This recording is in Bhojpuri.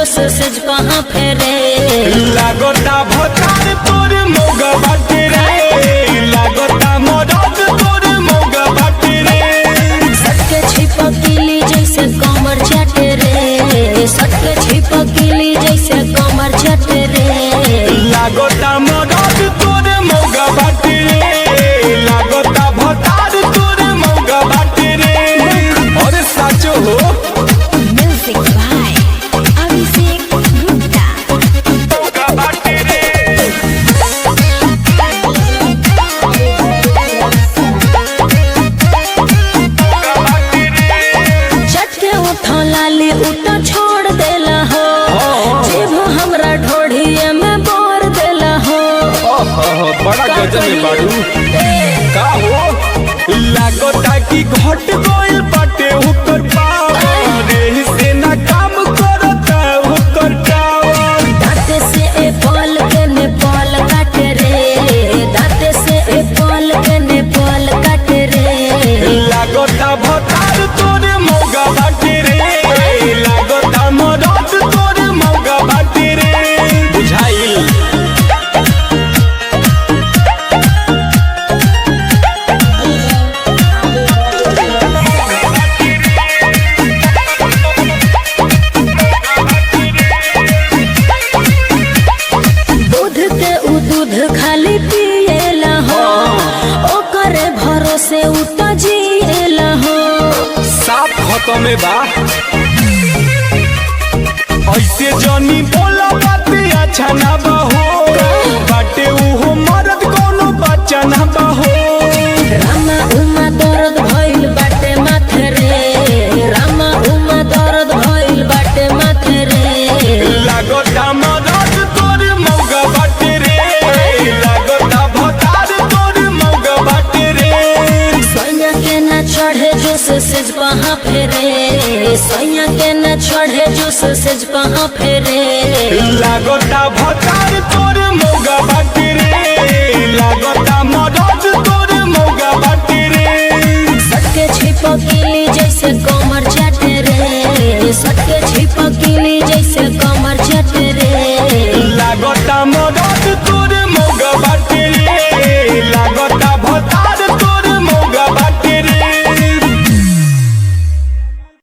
जोश से कहाँ फेरे लागता भतार तोर मोगा बाटे रे, लागता मदद तोर मोगा बाटे रे। सटके छिपकली जैसे कमर चाटे रे, सटके छिपकली जैसे कमर चाटे रे। लागता मदद तोर मोगा बाटे रे, लागता भतार तोर मोगा बाटे रे। अरे साचो हो म्यूजिक बाय अभिषेक गुप्ता। मोगा बाटे रे। चटके उठो लाली उठो छोड़ देला हो, जीभ हमरा ढोढ़िए में बोर देला हो। बड़ा गजब में बाड़ू का हो, लागता कि घट गइल बाटे हुकर पावर, एही से ना काम करता हुकर टावर। दांते से एप्पल के नेपाल काटे रे, दांते से एप्पल के नेपाल काटे रे। लागता भतार तोरे मौगा बाटे रे, लागता मदद तोरे मौगा बाटे रे। बुझाइल दूध के उ दूध खाली पिएला हो, ओकरे भरोसे उ तो जिएला हो। साफ खत्म में बा, ऐसे जनी बोला बात अच्छा ना बहो, बाटे उहो मरद कोनो बच्चा ना बहो। रामा उमा दर्द भइल बाटे माथे रे, रामा उमा दर्द भइल बाटे माथे रे। लागता मदद तोर मौगा बाटे रे, लागता भतार तोर मौगा बाटे रे। सैया के न चढ़े जोश से कहाँ फेरे, सैया के न चढ़े जोश से कहाँ फेरे।